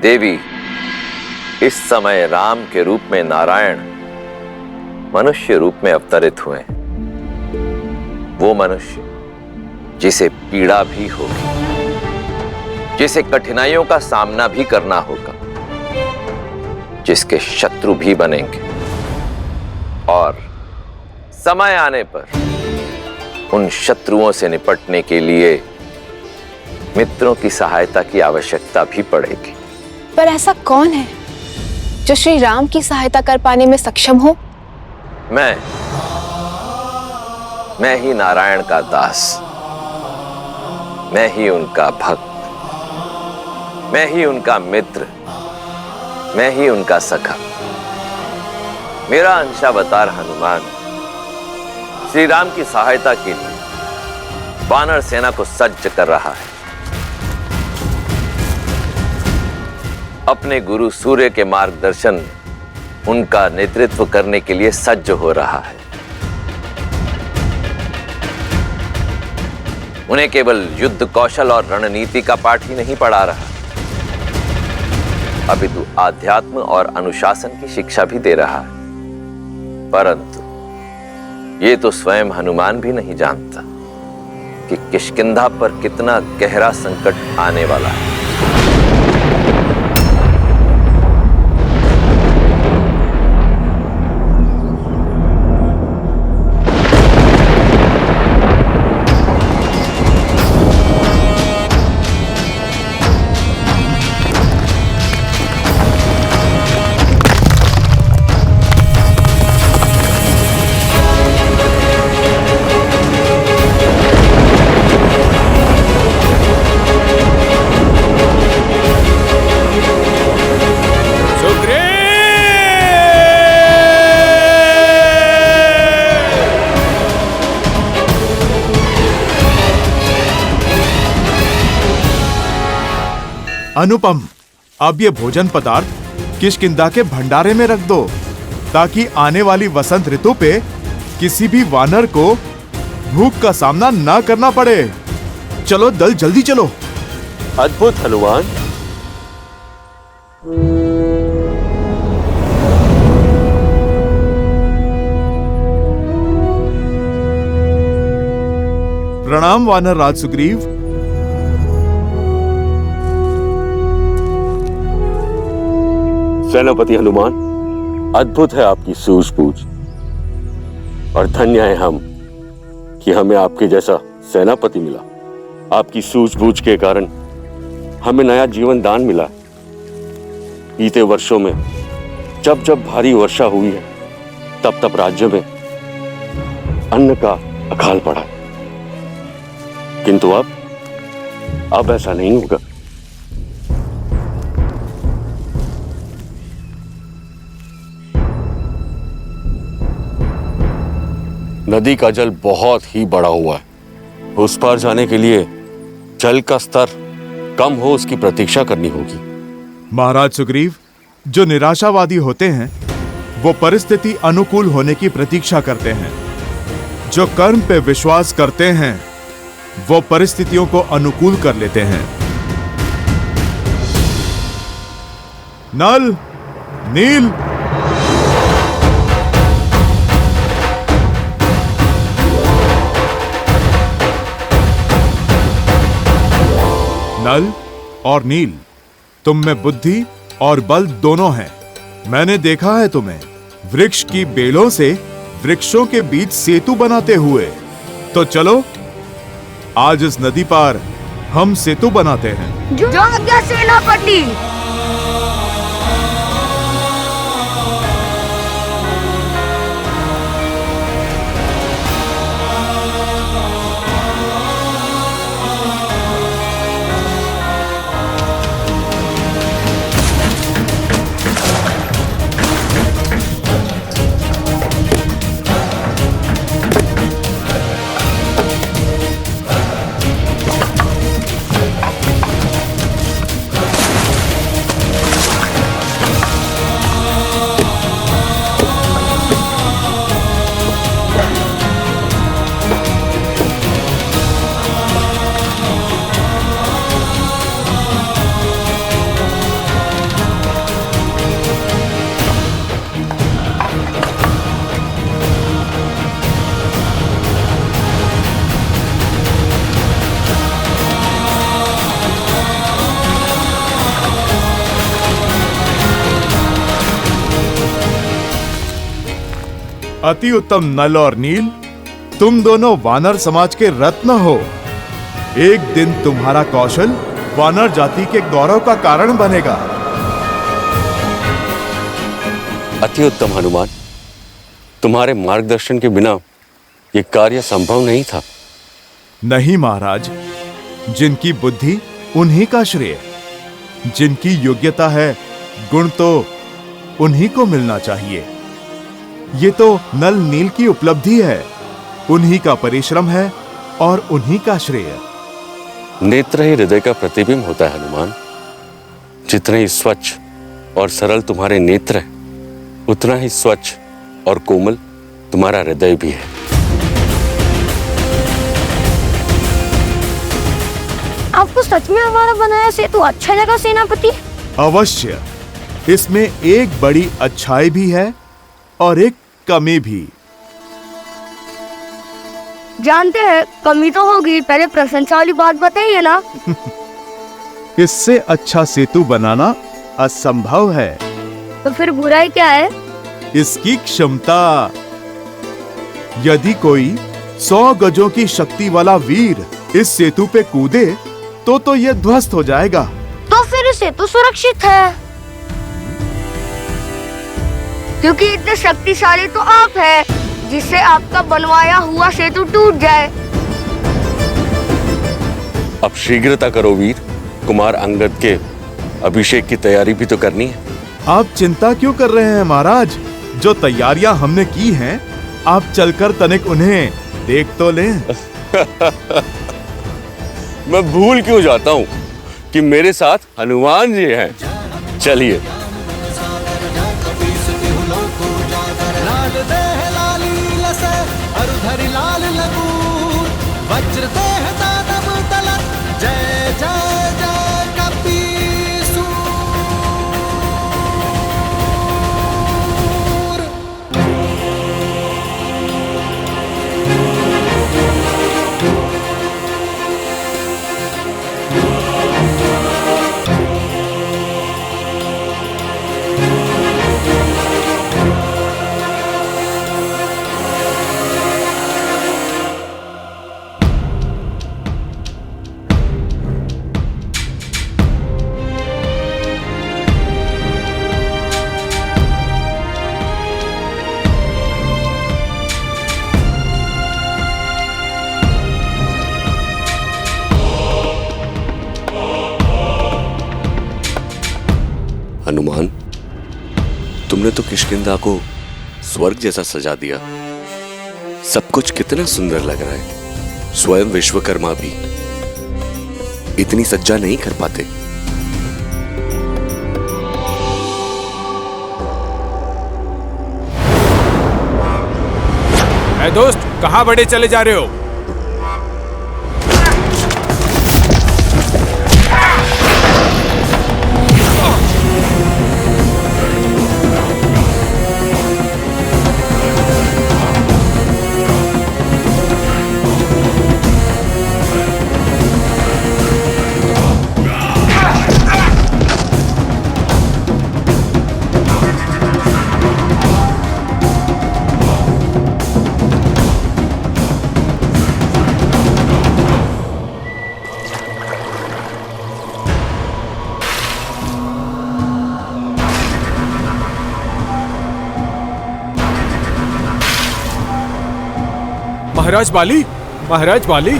देवी इस समय राम के रूप में नारायण मनुष्य रूप में अवतरित हुए। वो मनुष्य जिसे पीड़ा भी होगी, जिसे कठिनाइयों का सामना भी करना होगा, जिसके शत्रु भी बनेंगे और समय आने पर उन शत्रुओं से निपटने के लिए मित्रों की सहायता की आवश्यकता भी पड़ेगी। पर ऐसा कौन है जो श्री राम की सहायता कर पाने में सक्षम हो? मैं ही नारायण का दास, मैं ही उनका भक्त, मैं ही उनका मित्र, मैं ही उनका सखा। मेरा अंशावतार हनुमान श्री राम की सहायता के लिए वानर सेना को सज्ज कर रहा है। अपने गुरु सूर्य के मार्गदर्शन, उनका नेतृत्व करने के लिए सज्ज हो रहा है। उन्हें केवल युद्ध कौशल और रणनीति का पाठ ही नहीं पढ़ा रहा, अपितु आध्यात्म और अनुशासन की शिक्षा भी दे रहा है। परंतु ये तो स्वयं हनुमान भी नहीं जानता कि किष्किंधा पर कितना गहरा संकट आने वाला है। अनुपम, अब ये भोजन पदार्थ किष्किंधा के भंडारे में रख दो ताकि आने वाली वसंत ऋतु पे किसी भी वानर को भूख का सामना ना करना पड़े। चलो दल, जल्दी चलो। अद्भुत हनुमान। प्रणाम वानर राज सुग्रीव। सेनापति हनुमान, अद्भुत है आपकी सूझबूझ और धन्य है हम कि हमें आपके जैसा सेनापति मिला। आपकी सूझबूझ के कारण हमें नया जीवन दान मिला। बीते वर्षों में जब जब भारी वर्षा हुई है, तब तब राज्य में अन्न का अकाल पड़ा, किंतु अब ऐसा नहीं होगा। नदी का जल बहुत ही बढ़ा हुआ है। उस पार जाने के लिए जल का स्तर कम हो, उसकी प्रतीक्षा करनी होगी। महाराज सुग्रीव, जो निराशावादी होते हैं वो परिस्थिति अनुकूल होने की प्रतीक्षा करते हैं। जो कर्म पे विश्वास करते हैं वो परिस्थितियों को अनुकूल कर लेते हैं। नल, नील, नल और नील, तुम में बुद्धि और बल दोनों हैं। मैंने देखा है तुम्हें वृक्ष की बेलों से वृक्षों के बीच सेतु बनाते हुए। तो चलो आज इस नदी पार हम सेतु बनाते हैं। जो आज्ञा सेनापति। अति उत्तम नल और नील, तुम दोनों वानर समाज के रत्न हो। एक दिन तुम्हारा कौशल वानर जाति के गौरव का कारण बनेगा। अति उत्तम हनुमान, तुम्हारे मार्गदर्शन के बिना यह कार्य संभव नहीं था। नहीं महाराज, जिनकी बुद्धि उन्हीं का श्रेय, जिनकी योग्यता है गुण तो उन्हीं को मिलना चाहिए। ये तो नल नील की उपलब्धि है, उन्हीं का परिश्रम है और उन्हीं का श्रेय। नेत्र ही हृदय का प्रतिबिंब होता है हनुमान। जितने ही स्वच्छ और सरल तुम्हारे नेत्र हैं, उतना ही स्वच्छ और कोमल तुम्हारा हृदय भी है। आपको सच में हमारा बनाया सेतु अच्छा लगा सेनापति? अवश्य, इसमें एक बड़ी अच्छाई भी है और एक कमी भी। जानते हैं कमी तो होगी, पहले प्रशंसा वाली बात बताइए ना। इससे अच्छा सेतु बनाना असंभव है। तो फिर बुराई क्या है? इसकी क्षमता। यदि कोई 100 गजों की शक्ति वाला वीर इस सेतु पे कूदे तो यह ध्वस्त हो जाएगा। तो फिर सेतु सुरक्षित है, क्योंकि इतने शक्तिशाली तो आप हैं, जिससे आपका बनवाया हुआ सेतु टूट जाए। अब शीघ्रता करो वीर, कुमार अंगद के अभिषेक की तैयारी भी तो करनी है। आप चिंता क्यों कर रहे हैं महाराज? जो तैयारियां हमने की हैं, आप चलकर तनिक उन्हें देख तो लें। मैं भूल क्यों जाता हूँ कि मेरे साथ हनुमान जी हैं। चलिए। लाल लगूर वज्र देह दानव तलत, जय जय जय कपीसूर। हनुमान, तुमने तो किष्किंधा को स्वर्ग जैसा सजा दिया। सब कुछ कितना सुंदर लग रहा है। स्वयं विश्वकर्मा भी इतनी सज्जा नहीं कर पाते। ऐ दोस्त, कहां बड़े चले जा रहे हो? महाराज बाली, महाराज बाली।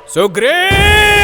सुग्रीव!